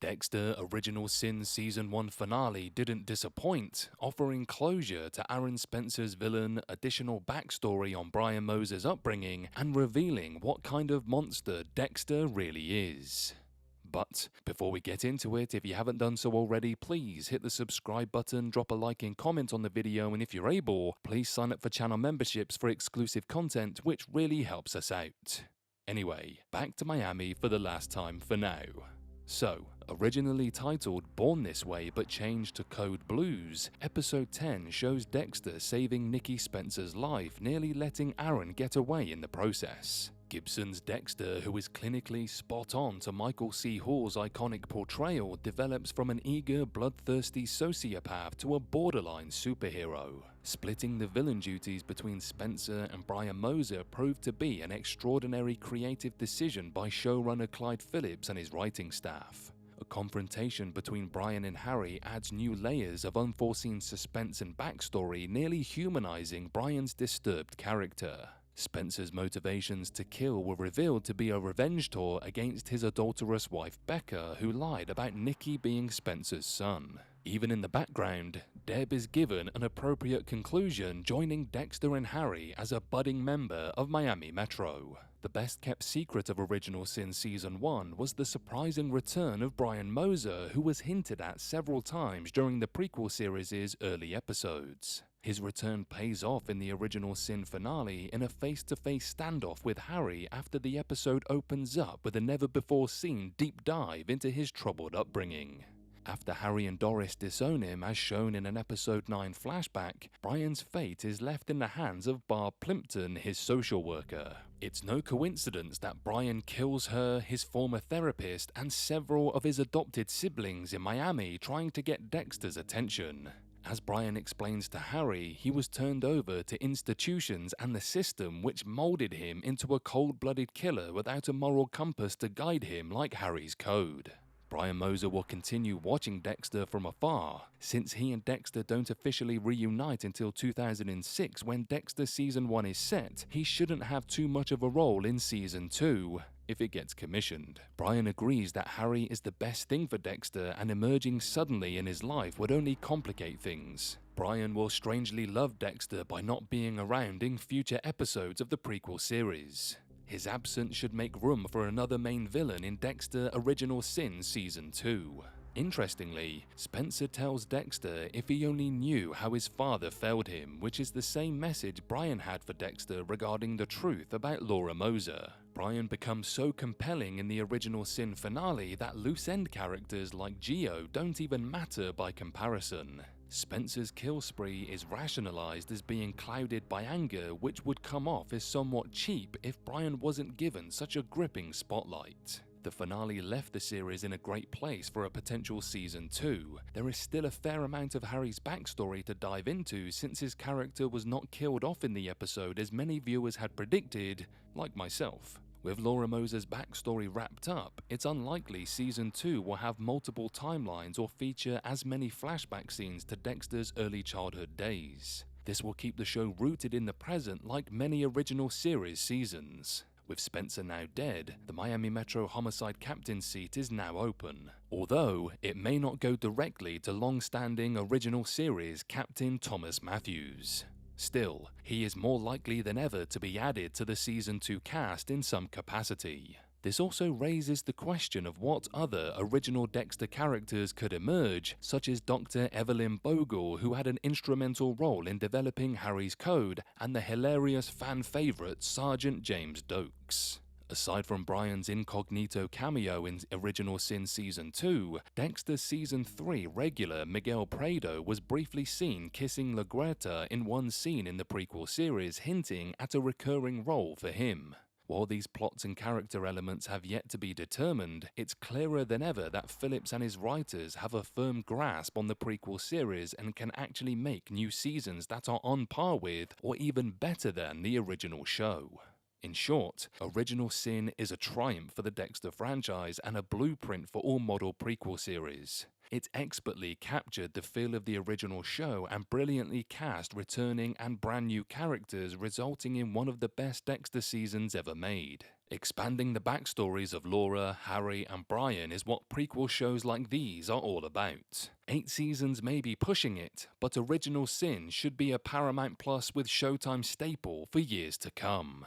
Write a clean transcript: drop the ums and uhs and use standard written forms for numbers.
Dexter Original Sin Season 1 finale didn't disappoint, offering closure to Aaron Spencer's villain, additional backstory on Brian Moser's upbringing, and revealing what kind of monster Dexter really is. But before we get into it, if you haven't done so already, please hit the subscribe button, drop a like and comment on the video, and if you're able, please sign up for channel memberships for exclusive content, which really helps us out. Anyway, back to Miami for the last time for now. So, originally titled Born This Way but changed to Code Blues, Episode 10 shows Dexter saving Nikki Spencer's life, nearly letting Aaron get away in the process. Gibson's Dexter, who is clinically spot on to Michael C. Hall's iconic portrayal, develops from an eager, bloodthirsty sociopath to a borderline superhero. Splitting the villain duties between Spencer and Brian Moser proved to be an extraordinary creative decision by showrunner Clyde Phillips and his writing staff. A confrontation between Brian and Harry adds new layers of unforeseen suspense and backstory, nearly humanizing Brian's disturbed character. Spencer's motivations to kill were revealed to be a revenge tour against his adulterous wife Becca, who lied about Nikki being Spencer's son. Even in the background, Deb is given an appropriate conclusion, joining Dexter and Harry as a budding member of Miami Metro. The best-kept secret of Original Sin Season 1 was the surprising return of Brian Moser, who was hinted at several times during the prequel series' early episodes. His return pays off in the Original Sin finale in a face-to-face standoff with Harry after the episode opens up with a never-before-seen deep dive into his troubled upbringing. After Harry and Doris disown him, as shown in an Episode 9 flashback, Brian's fate is left in the hands of Barb Plimpton, his social worker. It's no coincidence that Brian kills her, his former therapist, and several of his adopted siblings in Miami, trying to get Dexter's attention. As Brian explains to Harry, he was turned over to institutions and the system which molded him into a cold-blooded killer without a moral compass to guide him like Harry's code. Brian Moser will continue watching Dexter from afar. Since he and Dexter don't officially reunite until 2006 when Dexter Season 1 is set, he shouldn't have too much of a role in Season 2, if it gets commissioned. Brian agrees that Harry is the best thing for Dexter, and emerging suddenly in his life would only complicate things. Brian will strangely love Dexter by not being around in future episodes of the prequel series. His absence should make room for another main villain in Dexter Original Sin Season 2. Interestingly, Spencer tells Dexter if he only knew how his father failed him, which is the same message Brian had for Dexter regarding the truth about Laura Moser. Brian becomes so compelling in the Original Sin finale that loose-end characters like Geo don't even matter by comparison. Spencer's kill spree is rationalized as being clouded by anger, which would come off as somewhat cheap if Brian wasn't given such a gripping spotlight. The finale left the series in a great place for a potential Season 2. There is still a fair amount of Harry's backstory to dive into since his character was not killed off in the episode as many viewers had predicted, like myself. With Laura Moser's backstory wrapped up, it's unlikely Season 2 will have multiple timelines or feature as many flashback scenes to Dexter's early childhood days. This will keep the show rooted in the present like many original series seasons. With Spencer now dead, the Miami Metro homicide captain seat is now open, although it may not go directly to long-standing original series Captain Thomas Matthews. Still, he is more likely than ever to be added to the Season 2 cast in some capacity. This also raises the question of what other original Dexter characters could emerge, such as Dr. Evelyn Bogle, who had an instrumental role in developing Harry's code, and the hilarious fan favorite Sergeant James Dokes. Aside from Brian's incognito cameo in Original Sin Season 2, Dexter Season 3 regular Miguel Prado was briefly seen kissing LaGuerta in one scene in the prequel series, hinting at a recurring role for him. While these plots and character elements have yet to be determined, it's clearer than ever that Phillips and his writers have a firm grasp on the prequel series and can actually make new seasons that are on par with, or even better than, the original show. In short, Original Sin is a triumph for the Dexter franchise and a blueprint for all model prequel series. It expertly captured the feel of the original show and brilliantly cast returning and brand new characters, resulting in one of the best Dexter seasons ever made. Expanding the backstories of Laura, Harry, and Brian is what prequel shows like these are all about. 8 seasons may be pushing it, but Original Sin should be a Paramount Plus with Showtime staple for years to come.